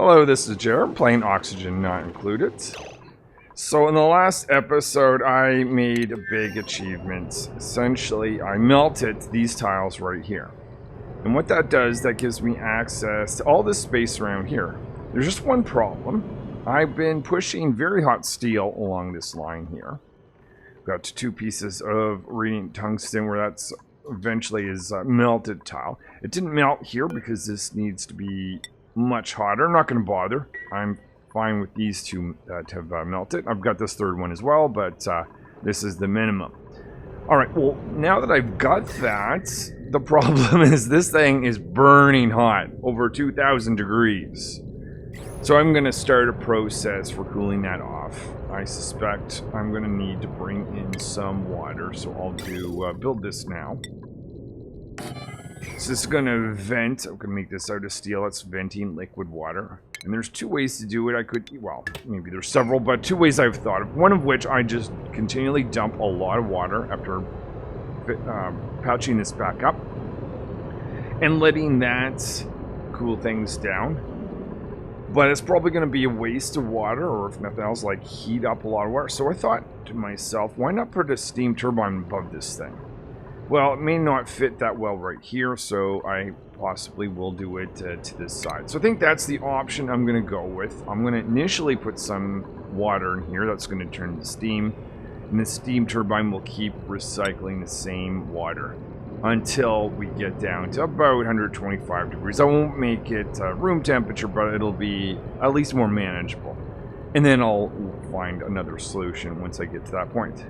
Hello, this is Jared, playing Oxygen Not Included. So in the last episode, I made a big achievement. Essentially, I melted these tiles right here. And what that does, that gives me access to all this space around here. There's just one problem. I've been pushing very hot steel along this line here. Got 2 pieces of radiant tungsten where that's eventually is melted tile. It didn't melt here because this needs to be much hotter. I'm not going to bother. I'm fine with these 2 to have melted. I've got this 3rd one as well, but this is the minimum. Alright, well, now that I've got that, the problem is this thing is burning hot, over 2,000 degrees. So I'm going to start a process for cooling that off. I suspect I'm going to need to bring in some water, so I'll do build this now. So this is going to vent. I'm going to make this out of steel. It's venting liquid water. And there's 2 ways to do it. I could, well, maybe there's several, but 2 ways I've thought of. One of which I just continually dump a lot of water after pouching this back up and letting that cool things down. But it's probably going to be a waste of water, or if nothing else, like heat up a lot of water. So I thought to myself, why not put a steam turbine above this thing? Well, it may not fit that well right here, so I possibly will do it to this side. So I think that's the option I'm going to go with. I'm going to initially put some water in here. That's going to turn to steam. And the steam turbine will keep recycling the same water until we get down to about 125 degrees. I won't make it room temperature, but it'll be at least more manageable. And then I'll find another solution once I get to that point.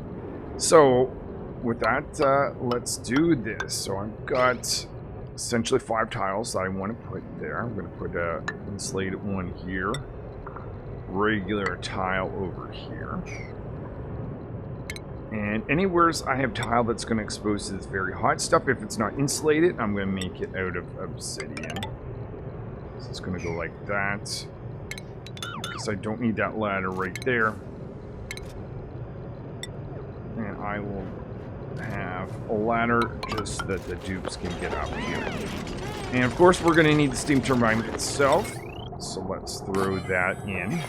So with that, let's do this. So I've got essentially 5 tiles that I want to put there. I'm going to put a insulated one here, regular tile over here, and anywhere I have tile that's going to expose to this very hot stuff, if it's not insulated, I'm going to make it out of obsidian. So it's going to go like that, because I don't need that ladder right there. And I will have a ladder just so that the dupes can get up here. And of course we're going to need the steam turbine itself, so let's throw that in.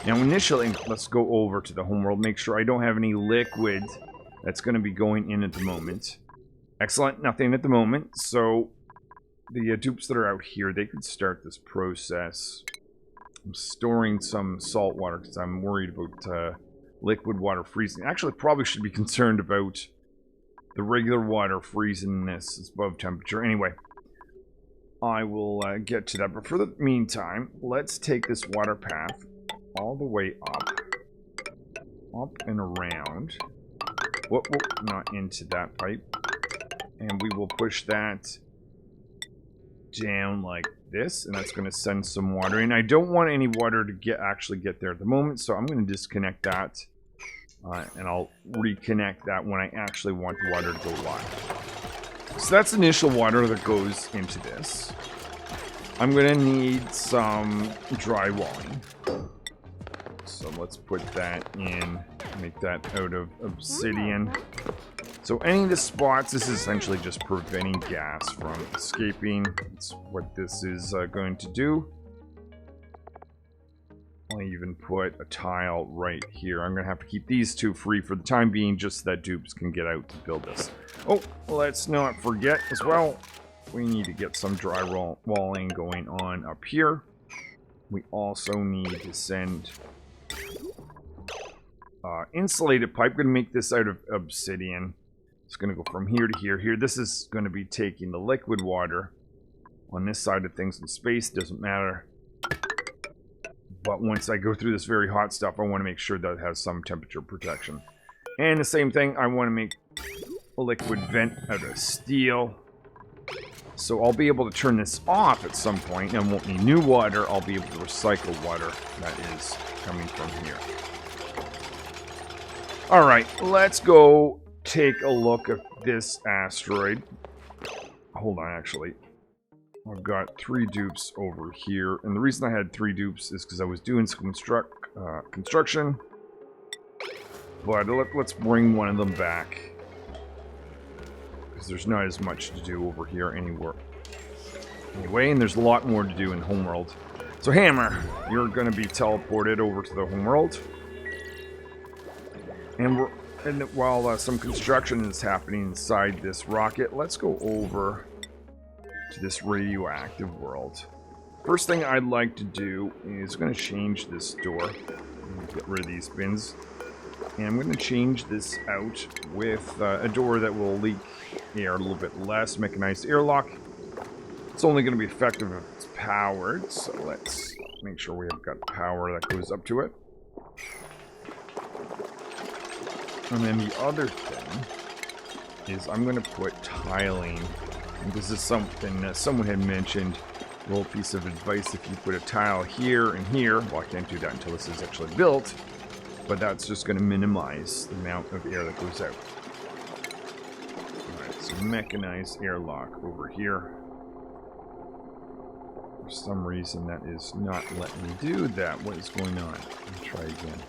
Now initially, let's go over to the homeworld, make sure I don't have any liquid that's going to be going in at the moment. Excellent, nothing at the moment. So the dupes that are out here, they could start this process. I'm storing some salt water because I'm worried about liquid water freezing. Actually, probably should be concerned about the regular water freezing this. It's above temperature. Anyway, I will get to that. But for the meantime, let's take this water path all the way up and around. Whoop, whoop, not into that pipe. And we will push that down like this, and that's going to send some water in. I don't want any water to actually get there at the moment, so I'm going to disconnect that. And I'll reconnect that when I actually want the water to go live. So that's initial water that goes into this. I'm going to need some drywalling. So let's put that in, make that out of obsidian. So any of the spots, this is essentially just preventing gas from escaping. That's what this is going to do. I'll even put a tile right here. I'm going to have to keep these 2 free for the time being, just so that dupes can get out to build this. Oh, let's not forget as well, we need to get some drywalling going on up here. We also need to send insulated pipe. I'm going to make this out of obsidian. It's going to go from here to here. Here, this is going to be taking the liquid water on this side of things in space. Doesn't matter. But once I go through this very hot stuff, I want to make sure that it has some temperature protection. And the same thing, I want to make a liquid vent out of steel. So I'll be able to turn this off at some point, and I won't need new water. I'll be able to recycle water that is coming from here. Alright, let's go take a look at this asteroid. Hold on, actually. I've got 3 dupes over here, and the reason I had 3 dupes is because I was doing some construction. But let's bring one of them back, because there's not as much to do over here anywhere. Anyway, and there's a lot more to do in Homeworld. So Hammer, you're going to be teleported over to the homeworld. And while some construction is happening inside this rocket, let's go over to this radioactive world. First thing I'd like to do is going to change this door. Get rid of these bins. And I'm going to change this out with a door that will leak air a little bit less, make a nice airlock. It's only going to be effective if it's powered, so let's make sure we have got power that goes up to it. And then the other thing is I'm going to put tiling. And this is something that someone had mentioned, a little piece of advice: if you put a tile here and here, well, I can't do that until this is actually built, but that's just going to minimize the amount of air that goes out. Alright, so mechanized airlock over here. For some reason that is not letting me do that. What is going on? Let me try again.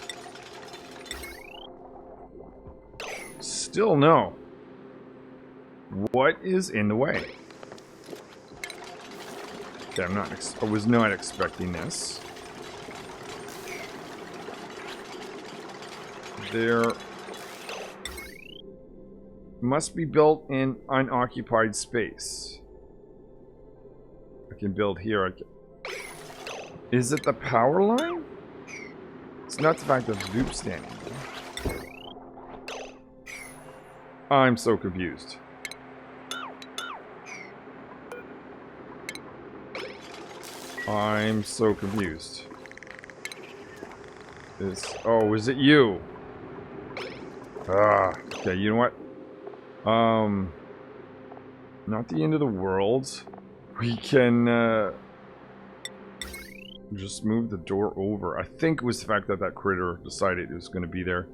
Still no. What is in the way? Okay, I was not expecting this. There must be built in unoccupied space. I can build here. Is it the power line? It's not the fact that the dupe's standing there. I'm so confused. I'm so confused. Oh, is it you? Okay, you know what? Not the end of the world. We can, just move the door over. I think it was the fact that that critter decided it was going to be there.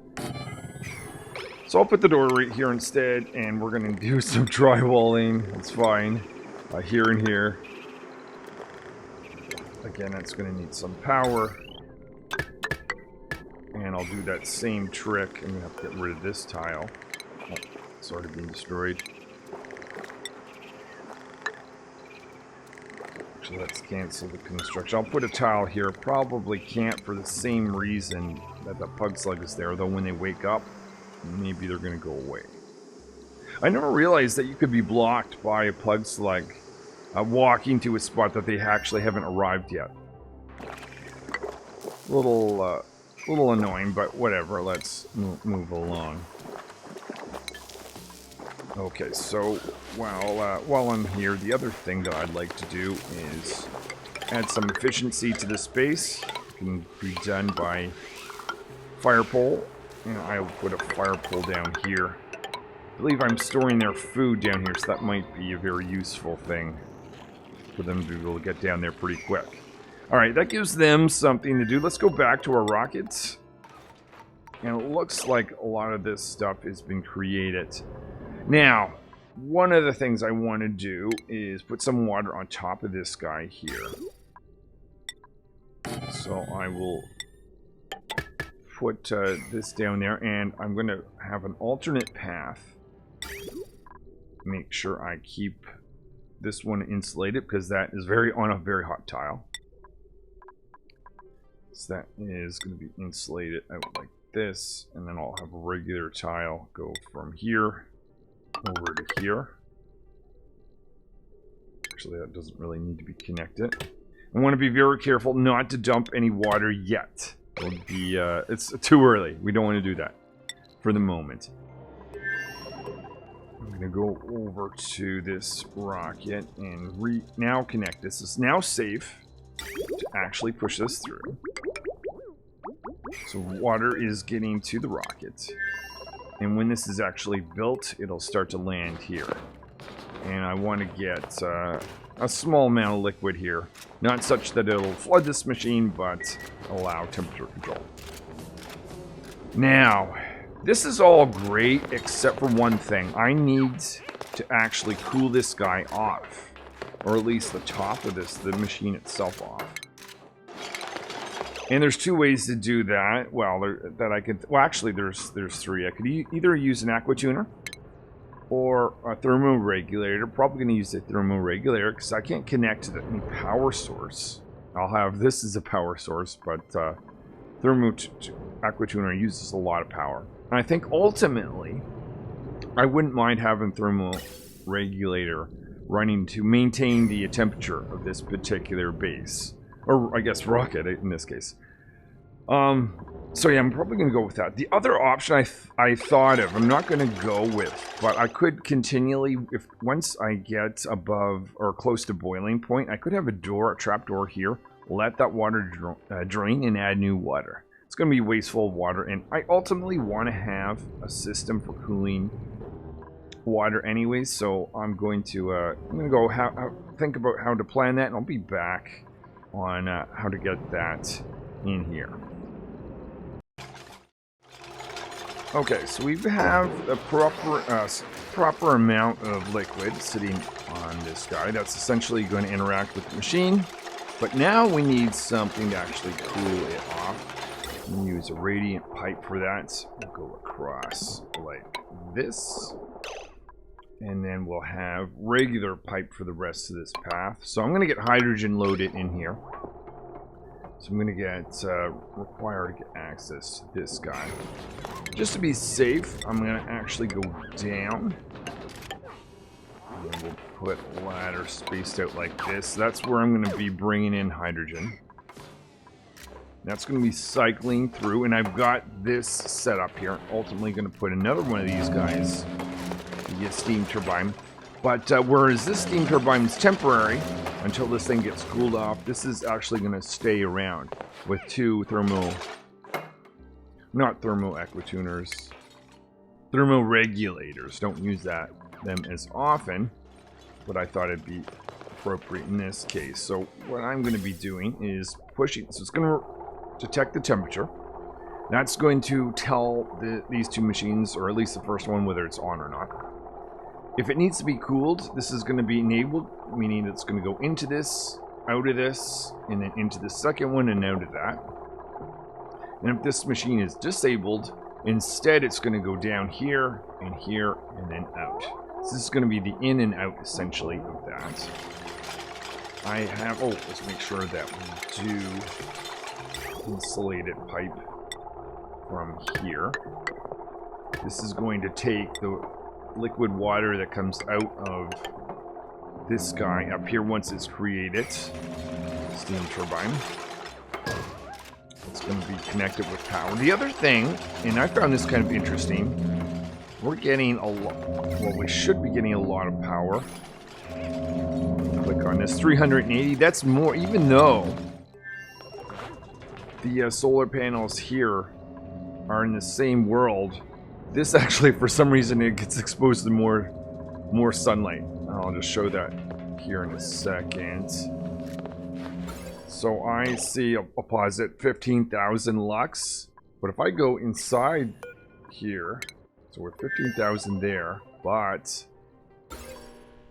So I'll put the door right here instead, and we're going to do some drywalling. It's fine. Here and here. Again, that's going to need some power. And I'll do that same trick. I'm going to have to get rid of this tile. Oh, it's already being destroyed. Actually, let's cancel the construction. I'll put a tile here. Probably can't for the same reason that the pug slug is there. Though when they wake up, maybe they're going to go away. I never realized that you could be blocked by a pug slug walking to a spot that they actually haven't arrived yet. Little annoying, but whatever. Let's move along. Okay, so while I'm here, the other thing that I'd like to do is add some efficiency to this space. It can be done by fire pole, and I'll put a fire pole down here. I believe I'm storing their food down here, so that might be a very useful thing for them to be able to get down there pretty quick. Alright, that gives them something to do. Let's go back to our rockets. And it looks like a lot of this stuff has been created. Now, one of the things I want to do is put some water on top of this guy here. So I will put this down there, and I'm going to have an alternate path. Make sure I keep this one insulated, because that is on a very hot tile. So that is going to be insulated out like this, and then I'll have a regular tile go from here over to here. Actually, that doesn't really need to be connected. I want to be very careful not to dump any water yet. It'll be, it's too early. We don't want to do that for the moment. I'm going to go over to this rocket and now connect this. It's now safe to actually push this through. So water is getting to the rocket. And when this is actually built, it'll start to land here. And I want to get a small amount of liquid here. Not such that it'll flood this machine, but allow temperature control. Now, this is all great except for one thing. I need to actually cool this guy off. Or at least the top of the machine itself off. And there's two ways to do that. Well, actually there's three. I could either use an aqua tuner or a thermoregulator. Probably going to use a thermoregulator because I can't connect to any power source I'll have this as a power source, but thermo aquatuner uses a lot of power. And I think ultimately, I wouldn't mind having thermal regulator running to maintain the temperature of this particular base. Or I guess rocket in this case. So yeah, I'm probably going to go with that. The other option I thought of, I'm not going to go with, but I could continually, if once I get above or close to boiling point, I could have a trap door here, let that water drain and add new water. It's going to be wasteful of water, and I ultimately want to have a system for cooling water anyways, so I'm going to go think about how to plan that, and I'll be back on how to get that in here. Okay, so we have a proper amount of liquid sitting on this guy. That's essentially going to interact with the machine. But now we need something to actually cool it off. We'll use a radiant pipe for that. We'll go across like this. And then we'll have regular pipe for the rest of this path. So I'm going to get hydrogen loaded in here. So I'm going to get required to get access to this guy. Just to be safe, I'm going to actually go down. And then we'll put a ladder spaced out like this. That's where I'm going to be bringing in hydrogen. That's going to be cycling through, and I've got this set up here. Ultimately going to put another one of these guys, the steam turbine. But whereas this steam turbine is temporary until this thing gets cooled off, this is actually going to stay around with two not thermo aquatuners, thermo regulators. Don't use them as often, but I thought it'd be appropriate in this case. So what I'm going to be doing is pushing, so it's going to detect the temperature. That's going to tell these two machines, or at least the first one, whether it's on or not. If it needs to be cooled, this is going to be enabled, meaning it's going to go into this, out of this, and then into the second one and out of that. And if this machine is disabled, instead it's going to go down here, and then out. So this is going to be the in and out, essentially, of that. I have, let's make sure that we do insulated pipe from here. This is going to take the liquid water that comes out of this guy up here once it's created. Steam turbine. It's going to be connected with power. The other thing, and I found this kind of interesting, we're getting a lot, well, we should be getting a lot of power. Click on this, 380, that's more, even though the solar panels here are in the same world, this actually, for some reason, it gets exposed to more sunlight. I'll just show that here in a second. So I see a posit 15,000 lux, but if I go inside here, so we're 15,000 there, but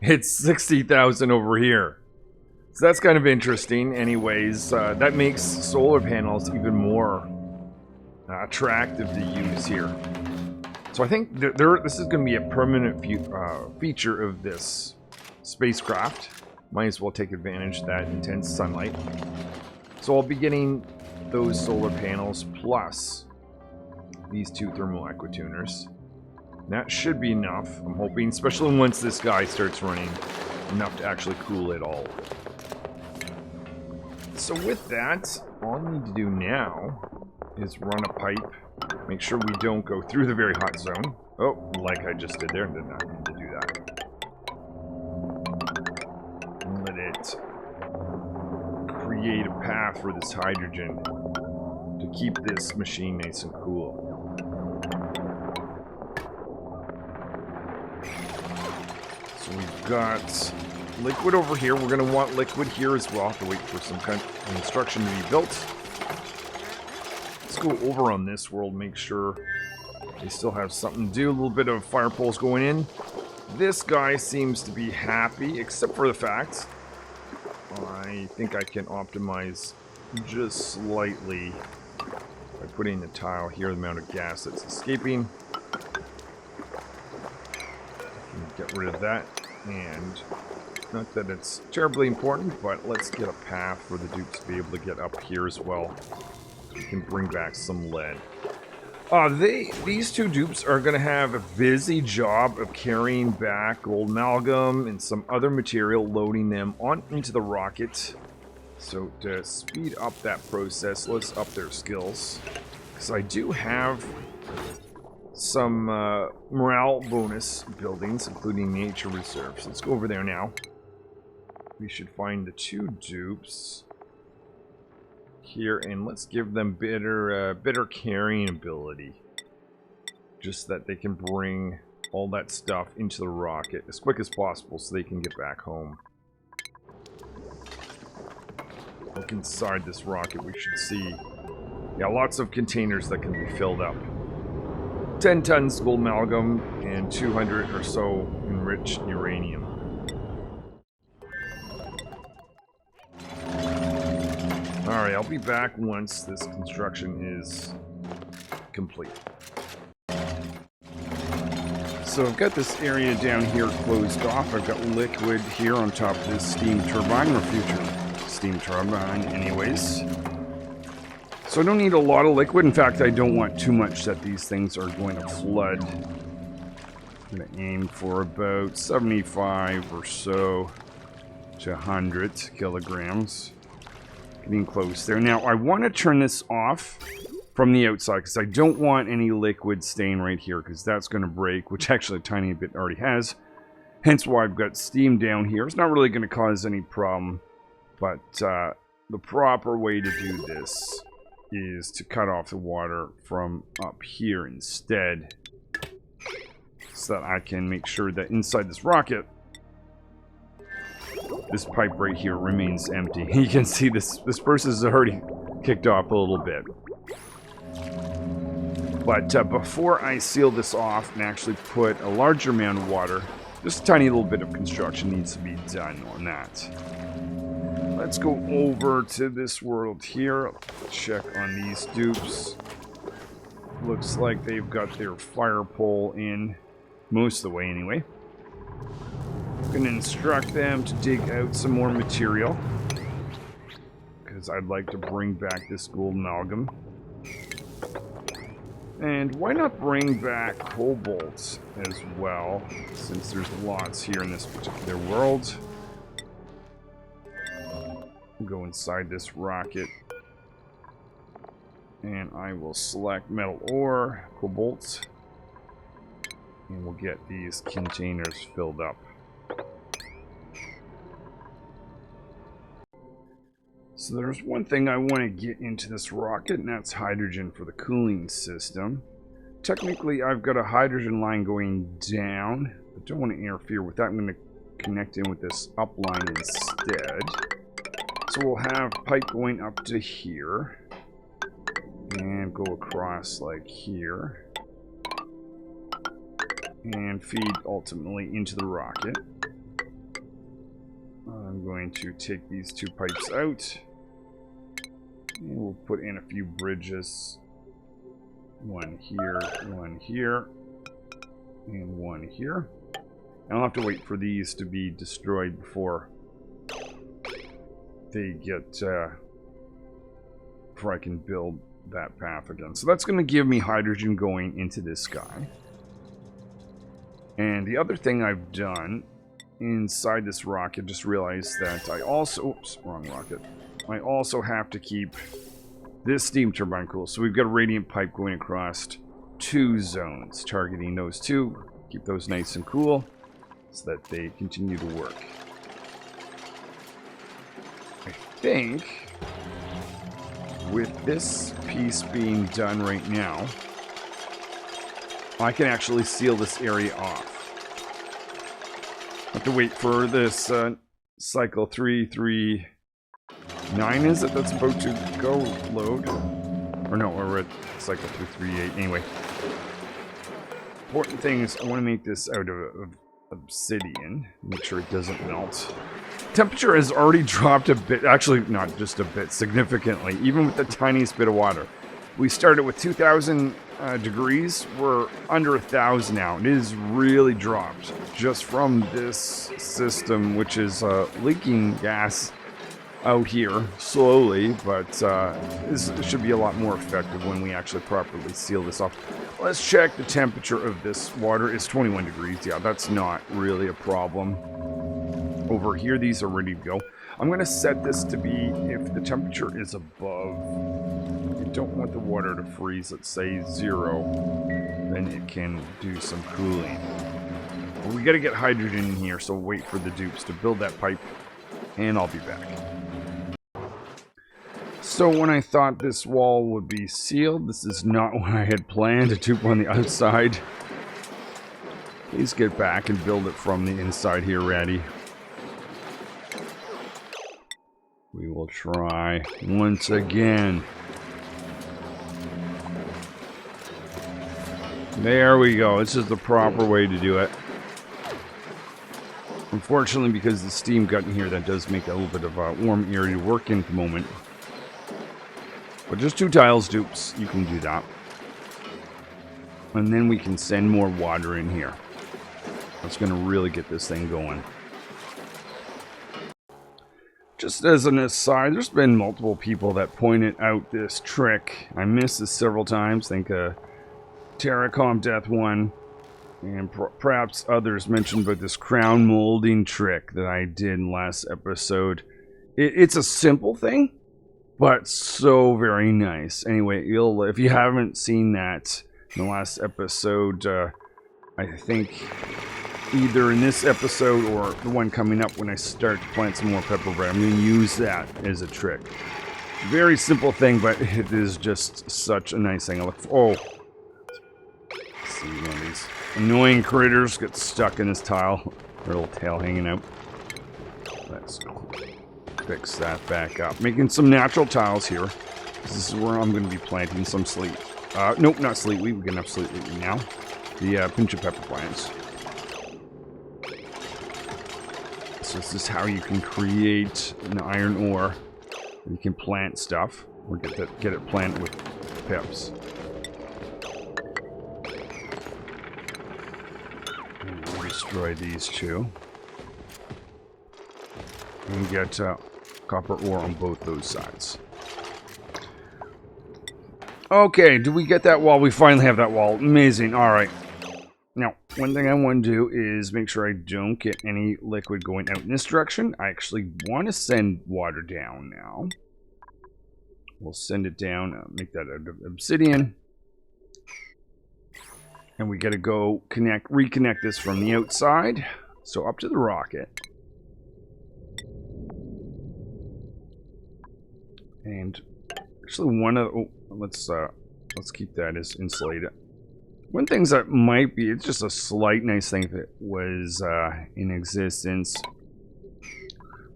it's 60,000 over here. So that's kind of interesting. Anyways, that makes solar panels even more attractive to use here. So I think this is going to be a permanent feature of this spacecraft. Might as well take advantage of that intense sunlight. So I'll be getting those solar panels plus these two thermal aquatuners. That should be enough, I'm hoping, especially once this guy starts running, enough to actually cool it all. So with that, all I need to do now is run a pipe. Make sure we don't go through the very hot zone. Oh, like I just did there. Did not need to do that. Let it create a path for this hydrogen to keep this machine nice and cool. So we've got liquid over here. We're going to want liquid here as well. Have to wait for some kind of instruction to be built. Let's go over on this world, make sure they still have something to do. A little bit of fire poles going in. This guy seems to be happy, except for the fact I think I can optimize just slightly by putting the tile here, the amount of gas that's escaping. Get rid of that, and Not that it's terribly important, but let's get a path for the dupes to be able to get up here as well. We can bring back some lead. These two dupes are going to have a busy job of carrying back gold amalgam and some other material, loading them on into the rocket. So to speed up that process, let's up their skills. Because I do have some morale bonus buildings, including nature reserves. Let's go over there now. We should find the two dupes here, and let's give them better carrying ability. Just that they can bring all that stuff into the rocket as quick as possible so they can get back home. Look inside this rocket, we should see, yeah, lots of containers that can be filled up. 10 tons gold amalgam and 200 or so enriched uranium. Alright, I'll be back once this construction is complete. So I've got this area down here closed off. I've got liquid here on top of this steam turbine, or future steam turbine anyways. So I don't need a lot of liquid. In fact, I don't want too much that these things are going to flood. I'm going to aim for about 75 or so to 100 kilograms. Getting close there. Now, I want to turn this off from the outside because I don't want any liquid staying right here because that's going to break, which actually a tiny bit already has. Hence why I've got steam down here. It's not really going to cause any problem, but the proper way to do this is to cut off the water from up here instead, so that I can make sure that inside this rocket, this pipe right here remains empty. You can see this process is already kicked off a little bit. But before I seal this off and actually put a larger amount of water, just a tiny little bit of construction needs to be done on that. Let's go over to this world here. Check on these dupes. Looks like they've got their fire pole in most of the way anyway. I'm going to instruct them to dig out some more material, because I'd like to bring back this gold amalgam. And why not bring back cobalt as well, since there's lots here in this particular world. Go inside this rocket, and I will select metal ore, cobalt, and we'll get these containers filled up. So there's one thing I want to get into this rocket, and that's hydrogen for the cooling system. Technically, I've got a hydrogen line going down, but don't want to interfere with that. I'm going to connect in with this up line instead. So we'll have pipe going up to here, and go across like here, and feed ultimately into the rocket. I'm going to take these two pipes out, and we'll put in a few bridges. One here, and one here. And I'll have to wait for these to be destroyed before they get, before I can build that path again. So that's going to give me hydrogen going into this guy. And the other thing I've done inside this rocket, just realized that I also, oops, wrong rocket. I also have to keep this steam turbine cool. So we've got a radiant pipe going across two zones, targeting those two. Keep those nice and cool so that they continue to work. I think with this piece being done right now, I can actually seal this area off. I have to wait for this cycle 339, is it? That's about to go load. Or no, we're at cycle 238. Anyway. Important thing is I want to make this out of obsidian. Make sure it doesn't melt. Temperature has already dropped a bit. Actually, not just a bit. Significantly. Even with the tiniest bit of water. We started with 2,000 degrees. We're under 1,000 now. It is really dropped just from this system, which is leaking gas out here slowly, but this should be a lot more effective when we actually properly seal this off. Let's check the temperature of this water. It's 21 degrees. Yeah, that's not really a problem. Over here, these are ready to go. I'm going to set this to be, if the temperature is above, you don't want the water to freeze, let's say 0, then it can do some cooling. But we got to get hydrogen in here, so wait for the dupes to build that pipe, and I'll be back. So when I thought this wall would be sealed, this is not what I had planned, a dupe on the outside. Please get back and build it from the inside here, Ratty. We will try once again. There we go. This is the proper way to do it. Unfortunately, because the steam got in here, that does make a little bit of a warm area to work in at the moment. But just 2 tiles, dupes. You can do that. And then we can send more water in here. That's going to really get this thing going. Just as an aside, there's been multiple people that pointed out this trick. I missed this several times. I think Terracom Death 1 and perhaps others mentioned about this crown molding trick that I did in last episode. It's a simple thing, but so very nice. Anyway, if you haven't seen that in the last episode, I think either in this episode or the one coming up when I start to plant some more pepper bread, I'm going to use that as a trick. Very simple thing, but it is just such a nice thing. Oh, see, one of these annoying critters get stuck in this tile. Their little tail hanging out. Let's fix that back up. Making some natural tiles here. This is where I'm going to be planting some sleet. Nope, not sleet wheat. We get enough sleet wheat now. The pinch of pepper plants. So this is how you can create an iron ore. You can plant stuff, or get it planted with pips. And we'll destroy these 2. And get copper ore on both those sides. Okay, do we get that wall? We finally have that wall. Amazing. All right. Now, one thing I want to do is make sure I don't get any liquid going out in this direction. I actually want to send water down now. We'll send it down, make that out of obsidian. And we got to go reconnect this from the outside. So up to the rocket. And actually let's keep that as insulated. One thing that might be, it's just a slight nice thing if it was in existence.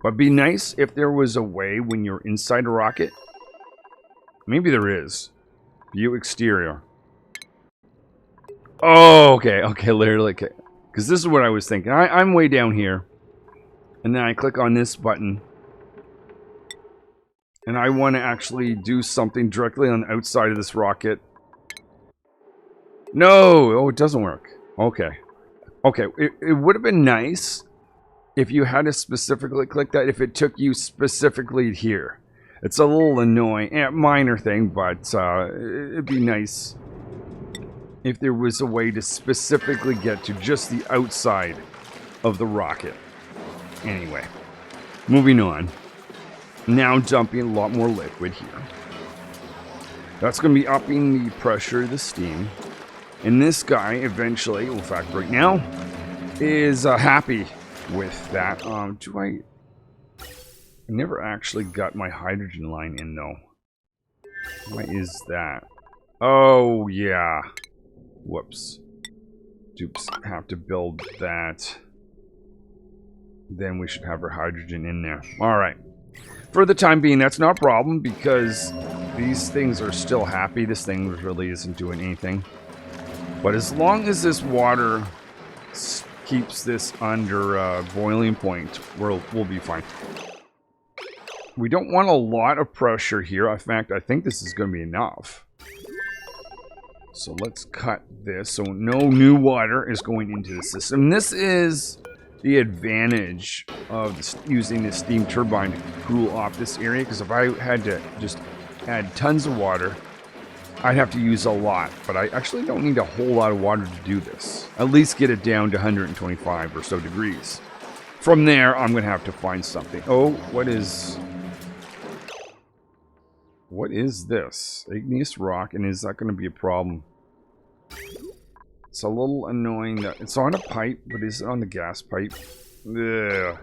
But it'd be nice if there was a way when you're inside a rocket. Maybe there is. View exterior. Oh, okay, literally. Because this is what I was thinking. I'm way down here. And then I click on this button. And I want to actually do something directly on the outside of this rocket. No! Oh, it doesn't work. Okay. Okay, it would have been nice if you had to specifically click that, if it took you specifically here. It's a little annoying. Minor thing, but it'd be nice if there was a way to specifically get to just the outside of the rocket. Anyway, moving on. Now dumping a lot more liquid here. That's going to be upping the pressure of the steam. And this guy eventually, in fact right now, is happy with that. I never actually got my hydrogen line in though. Why is that? Oh yeah. Whoops. Dupes have to build that. Then we should have our hydrogen in there. Alright. For the time being, that's not a problem because these things are still happy. This thing really isn't doing anything. But as long as this water keeps this under boiling point, we'll be fine. We don't want a lot of pressure here. In fact, I think this is going to be enough. So let's cut this so no new water is going into the system. This is the advantage of using the steam turbine to cool off this area, because if I had to just add tons of water, I'd have to use a lot. But I actually don't need a whole lot of water to do this. At least get it down to 125 or so degrees. From there, I'm going to have to find something. Oh, what is this? Igneous rock, and is that going to be a problem? It's a little annoying that it's on a pipe, but is it on the gas pipe? Ugh.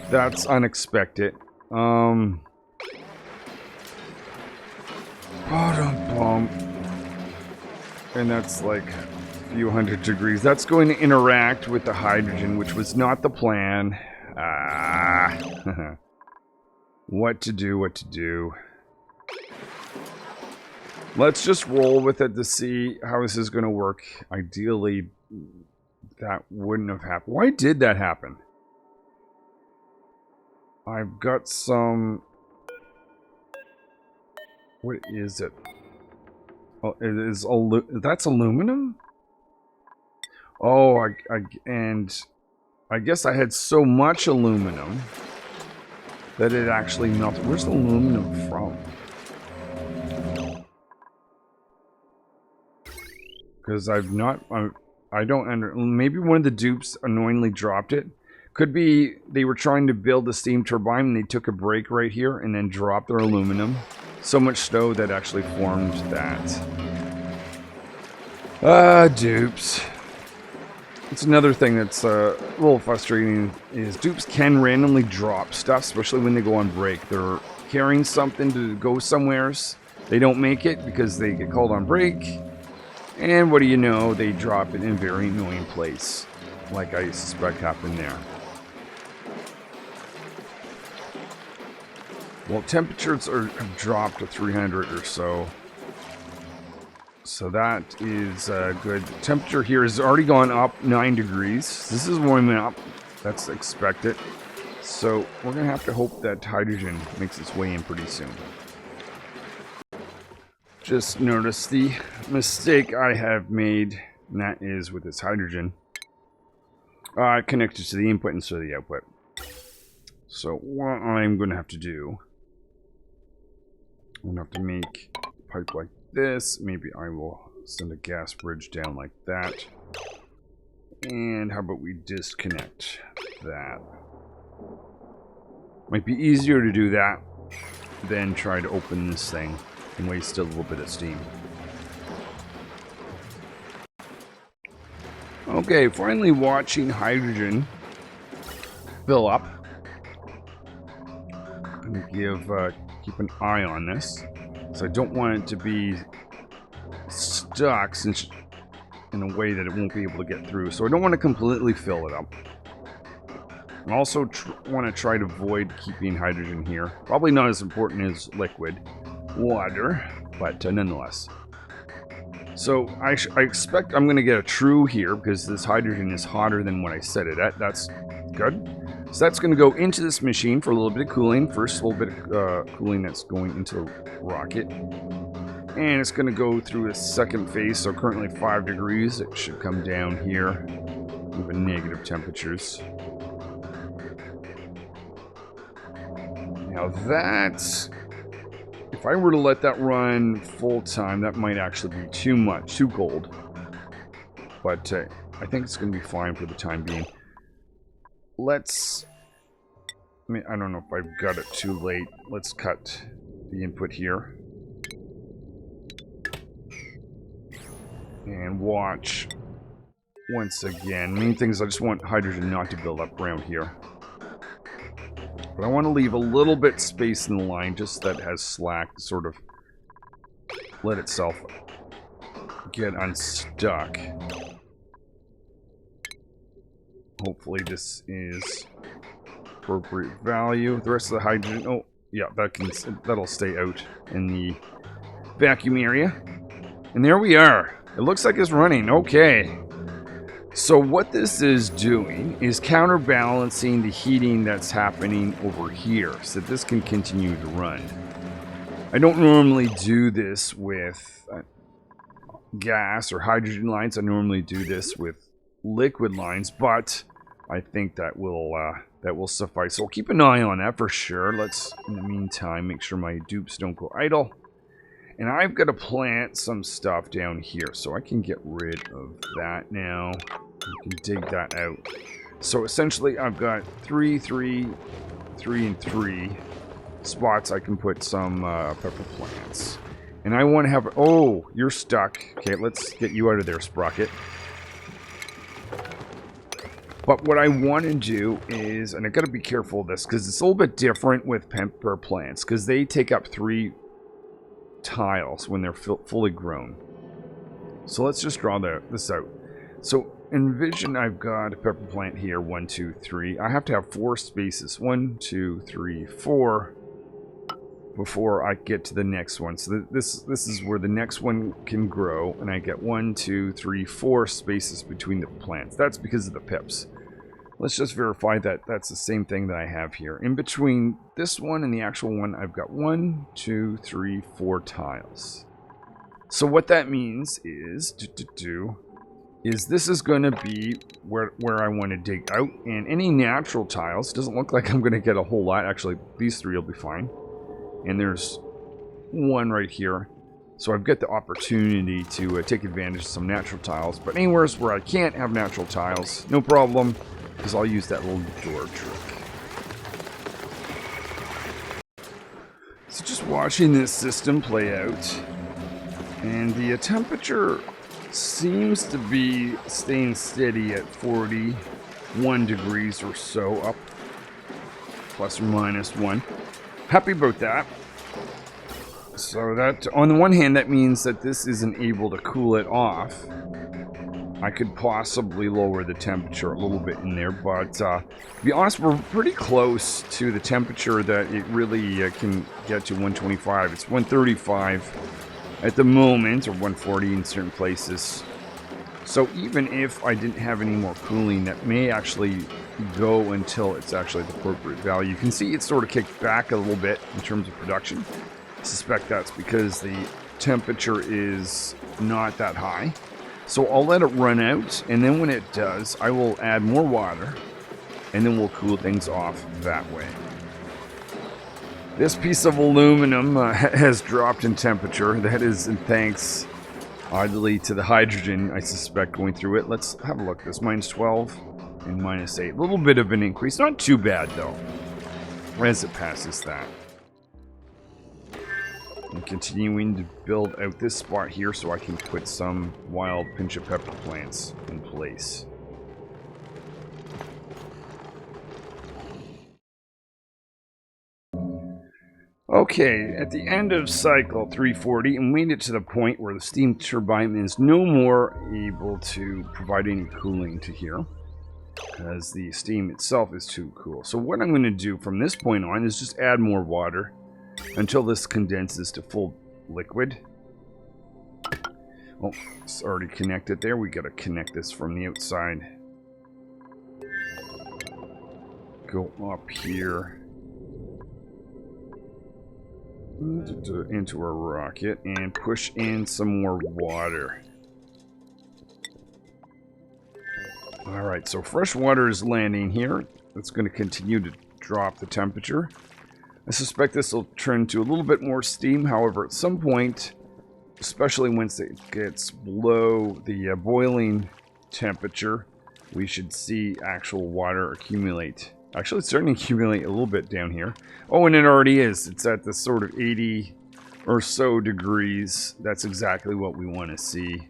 That's unexpected. And that's like a few hundred degrees. That's going to interact with the hydrogen, which was not the plan. What to do. Let's just roll with it to see how this is going to work. Ideally, that wouldn't have happened. Why did that happen? I've got some... What is it? Oh, it is that's aluminum? Oh, and I guess I had so much aluminum that it actually melted. Where's the aluminum from? Because I don't maybe one of the dupes annoyingly dropped it. Could be they were trying to build a steam turbine and they took a break right here and then dropped their aluminum. So much so that actually formed that. Dupes. It's another thing that's a little frustrating is dupes can randomly drop stuff, especially when they go on break. They're carrying something to go somewheres. They don't make it because they get called on break. And what do you know, they drop it in a very annoying place, like I suspect happened there. Well, temperatures have dropped to 300 or so. So that is good. The temperature here has already gone up 9 degrees. This is warming up. That's expected. So we're going to have to hope that hydrogen makes its way in pretty soon. Just notice the mistake I have made, and that is with this hydrogen connected to the input instead of the output. So what I'm going to have to do, I'm going to have to make a pipe like this. Maybe I will send a gas bridge down like that. And how about we disconnect that? Might be easier to do that than try to open this thing and waste a little bit of steam. Okay, finally watching hydrogen fill up. And keep an eye on this. So I don't want it to be stuck in a way that it won't be able to get through. So I don't want to completely fill it up. I also want to try to avoid keeping hydrogen here. Probably not as important as liquid water, but nonetheless. So I expect I'm going to get a true here because this hydrogen is hotter than what I set it at. That's good. So that's going to go into this machine for a little bit of cooling. First, a little bit of cooling that's going into the rocket. And it's going to go through a second phase. So currently 5 degrees. It should come down here with negative temperatures. Now that's... If I were to let that run full time, that might actually be too much, too cold. But I think it's going to be fine for the time being. I mean, I don't know if I've got it too late. Let's cut the input here. And watch once again. Main thing is I just want hydrogen not to build up around here. But I want to leave a little bit space in the line, just that has slack to sort of let itself get unstuck. Hopefully this is appropriate value. The rest of the hydrogen, oh yeah, that'll stay out in the vacuum area. And there we are. It looks like it's running. Okay. So what this is doing is counterbalancing the heating that's happening over here, so this can continue to run. I don't normally do this with gas or hydrogen lines. I normally do this with liquid lines, but I think that will suffice. So I'll keep an eye on that for sure. Let's, in the meantime, make sure my dupes don't go idle. And I've got to plant some stuff down here, so I can get rid of that now. You can dig that out. So essentially, I've got 3, 3, 3, and 3 spots I can put some pepper plants. And I want to have... Oh, you're stuck. Okay, let's get you out of there, Sprocket. But what I want to do is... And I've got to be careful of this, because it's a little bit different with pepper plants, because they take up 3 tiles when they're fully grown. So let's just draw this out. So envision I've got a pepper plant here. 1, 2, 3. I have to have 4 spaces. 1, 2, 3, 4... before I get to the next one. So this is where the next one can grow, and I get 1, 2, 3, 4 spaces between the plants. That's because of the pips. Let's just verify that that's the same thing that I have here. In between this one and the actual one, I've got 1, 2, 3, 4 tiles. So what that means is this is going to be where I want to dig out, and any natural tiles, doesn't look like I'm going to get a whole lot. Actually, these 3 will be fine. And there's 1 right here. So I've got the opportunity to take advantage of some natural tiles. But anywhere where I can't have natural tiles, no problem, because I'll use that little door trick. So just watching this system play out. And the temperature seems to be staying steady at 41 degrees or so, up plus or minus 1. Happy about that. So that, on the one hand, that means that this isn't able to cool it off. I could possibly lower the temperature a little bit in there, but to be honest, we're pretty close to the temperature that it really can get to 125. It's 135 at the moment, or 140 in certain places. So even if I didn't have any more cooling, that may actually go until it's actually the appropriate value. You can see it's sort of kicked back a little bit in terms of production. I suspect that's because the temperature is not that high. So I'll let it run out, and then when it does, I will add more water, and then we'll cool things off that way. This piece of aluminum has dropped in temperature. That is in thanks, oddly, to the hydrogen, I suspect, going through it. Let's have a look. This -12 and -8. A little bit of an increase. Not too bad, though, as it passes that. I'm continuing to build out this spot here so I can put some wild pinch of pepper plants in place. Okay, at the end of cycle 340, and we made it to the point where the steam turbine is no more able to provide any cooling to here, as the steam itself is too cool. So what I'm going to do from this point on is just add more water until this condenses to full liquid. Oh, it's already connected there. We got to connect this from the outside. Go up here into our rocket and push in some more water. Alright, so fresh water is landing here. It's going to continue to drop the temperature. I suspect this will turn to a little bit more steam. However, at some point, especially once it gets below the boiling temperature, we should see actual water accumulate. Actually, it's starting to accumulate a little bit down here. Oh, and it already is. It's at the sort of 80 or so degrees. That's exactly what we want to see.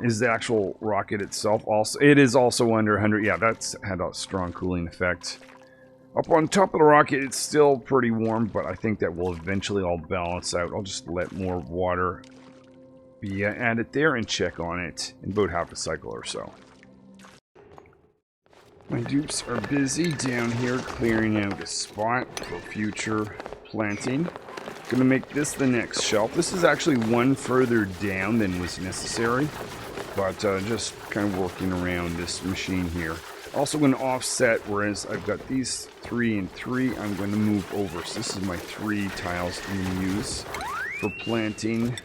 Is the actual rocket itself also? It is also under 100. Yeah, that's had a strong cooling effect. Up on top of the rocket, it's still pretty warm, but I think that will eventually all balance out. I'll just let more water be added there and check on it in about half a cycle or so. My dupes are busy down here clearing out a spot for future planting. Gonna make this the next shelf. This is actually one further down than was necessary. but just kind of working around this machine here. Also going to offset, whereas I've got these 3 and 3, I'm going to move over. So this is my 3 tiles I'm going to use for planting.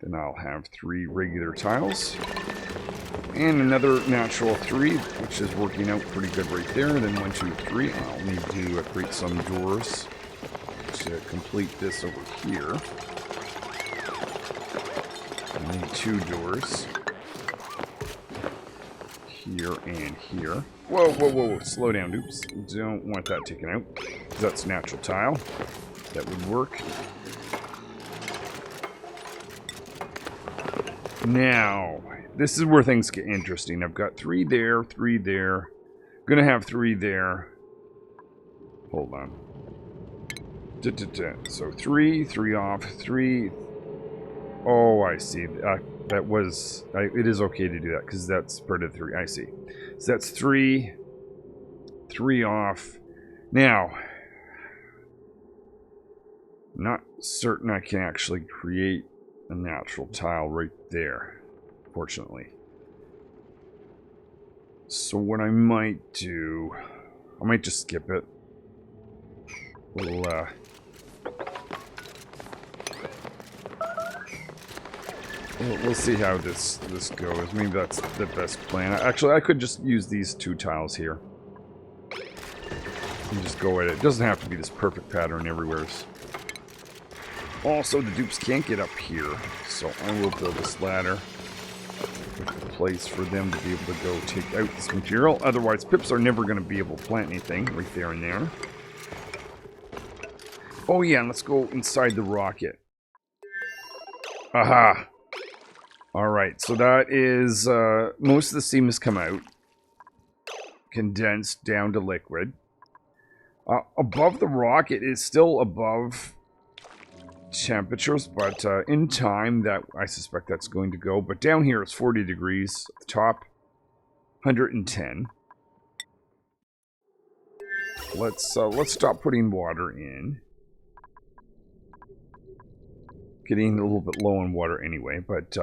Then I'll have 3 regular tiles. And another natural 3, which is working out pretty good right there. Then 1, 2, 3. I'll need to create some doors to complete this over here. I need 2 doors. Here and here. Whoa, whoa, whoa, slow down. Oops. Don't want that taken out. That's natural tile. That would work. Now, this is where things get interesting. I've got 3 there, 3 there. Gonna have 3 there. Hold on. So 3, 3 off, 3. Oh, I see. That was... it is okay to do that, because that's part of 3. I see. So that's 3. 3 off. Now, not certain I can actually create a natural tile right there, fortunately. So what I might do... I might just skip it. We'll see how this goes. Maybe that's the best plan. Actually, I could just use these 2 tiles here. And just go at it. It doesn't have to be this perfect pattern everywhere. Also, the dupes can't get up here, so I will build this ladder. A place for them to be able to go take out this material. Otherwise, pips are never going to be able to plant anything right there and there. Oh yeah, and let's go inside the rocket. Aha! Alright, so that is, most of the steam has come out. Condensed down to liquid. Above the rocket is still above temperatures, but in time, that I suspect that's going to go. But down here it's 40 degrees. At the top, 110. Let's stop putting water in. Getting a little bit low on water anyway, but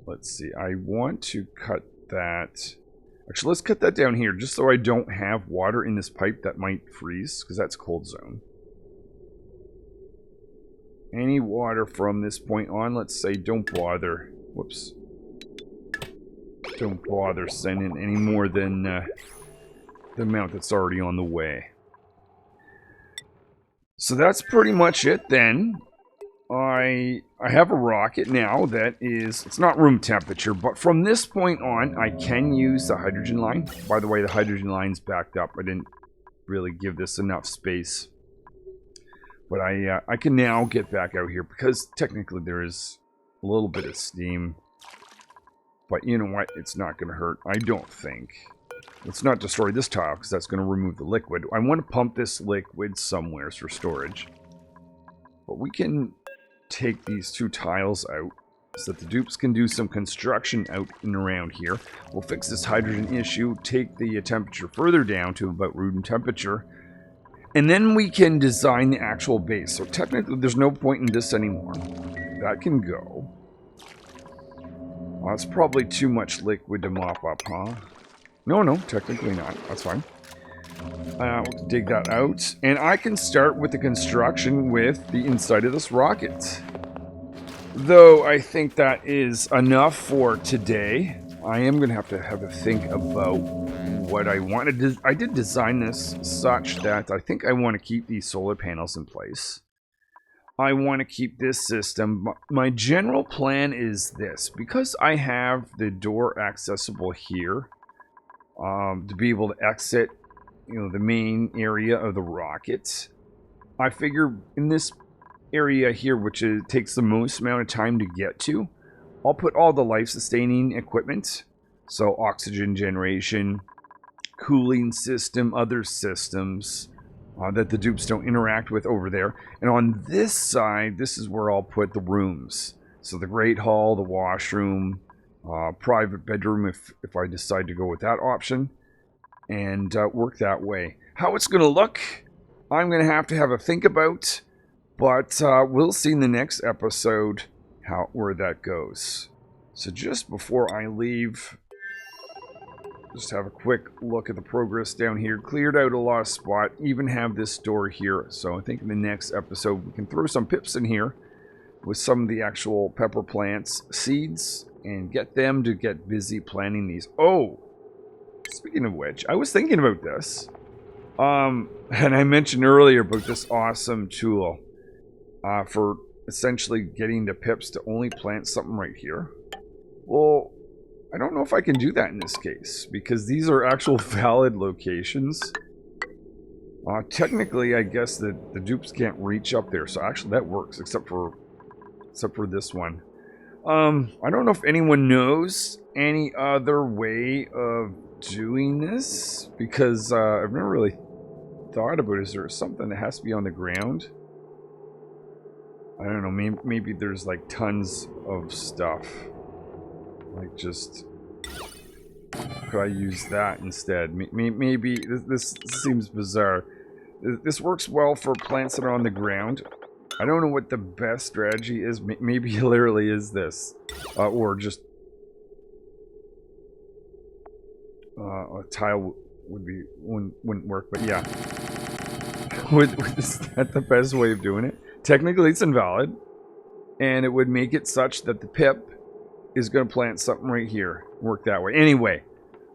let's see. I want to cut that. Actually, let's cut that down here, just so I don't have water in this pipe that might freeze, because that's cold zone. Any water from this point on, let's say, don't bother. Whoops. Don't bother sending any more than the amount that's already on the way. So that's pretty much it then. I have a rocket now that is, it's not room temperature, but from this point on, I can use the hydrogen line. By the way, the hydrogen line's backed up. I didn't really give this enough space. But I can now get back out here, because technically there is a little bit of steam. But you know what? It's not going to hurt, I don't think. Let's not destroy this tile, because that's going to remove the liquid. I want to pump this liquid somewhere for storage. But we can take these 2 tiles out, so that the dupes can do some construction out and around here. We'll fix this hydrogen issue, take the temperature further down to about room temperature, and then we can design the actual base. So technically there's no point in this anymore. That can go. Well, that's probably too much liquid to mop up, huh? No, technically not. That's fine. We'll dig that out. And I can start with the construction with the inside of this rocket. Though I think that is enough for today. I am going to have a think about what I wanted. I did design this such that I think I want to keep these solar panels in place. I want to keep this system. My general plan is this. Because I have the door accessible here, to be able to exit, the main area of the rocket, I figure in this area here, which takes the most amount of time to get to, I'll put all the life-sustaining equipment, so oxygen generation, cooling system, other systems that the dupes don't interact with over there. And on this side, this is where I'll put the rooms. So the Great Hall, the washroom, private bedroom if I decide to go with that option, and work that way. How it's going to look, I'm going to have a think about, but we'll see in the next episode where that goes. So just before I leave, just have a quick look at the progress down here. Cleared out a lot of spot, even have this door here. So I think in the next episode we can throw some pips in here with some of the actual pepper plants seeds and get them to get busy planting these. Oh, speaking of which, I was thinking about this. And I mentioned earlier about this awesome tool for essentially getting the pips to only plant something right here. Well, I don't know if I can do that in this case, because these are actual valid locations. Technically, I guess that the dupes can't reach up there, so actually that works, except for this one. I don't know if anyone knows any other way of doing this, because I've never really thought about it. Is there something that has to be on the ground? I don't know, maybe there's like tons of stuff. Like just, could I use that instead? Maybe, this seems bizarre. This works well for plants that are on the ground. I don't know what the best strategy is. Maybe it literally is this. Or just a tile wouldn't work, but yeah. Is that the best way of doing it? Technically it's invalid. And it would make it such that the pip is going to plant something right here. Work that way. Anyway,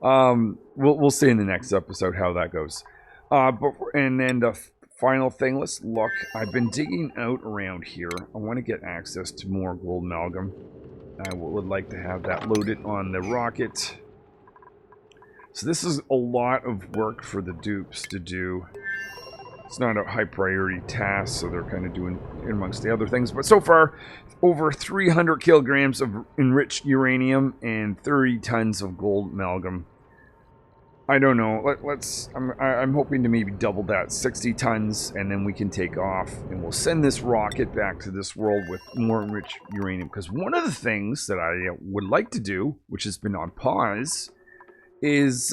we'll see in the next episode how that goes. And then the final thing, let's look. I've been digging out around here. I want to get access to more gold amalgam. I would like to have that loaded on the rocket. So this is a lot of work for the dupes to do. It's not a high priority task, so they're kind of doing it amongst the other things. But so far, over 300 kilograms of enriched uranium and 30 tons of gold amalgam. I don't know. I'm hoping to maybe double that, 60 tons, and then we can take off, and we'll send this rocket back to this world with more enriched uranium. Because one of the things that I would like to do, which has been on pause, is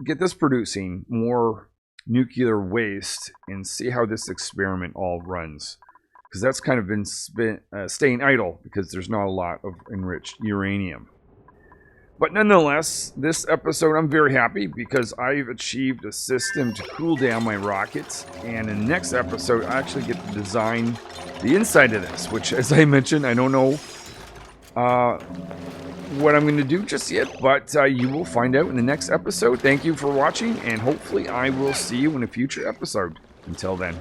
get this producing more nuclear waste and see how this experiment all runs, because that's kind of been staying idle because there's not a lot of enriched uranium. But nonetheless, this episode I'm very happy because I've achieved a system to cool down my rockets, and in the next episode I actually get to design the inside of this, which, as I mentioned, I don't know what I'm going to do just yet, but you will find out in the next episode. Thank you for watching, and hopefully I will see you in a future episode. Until then.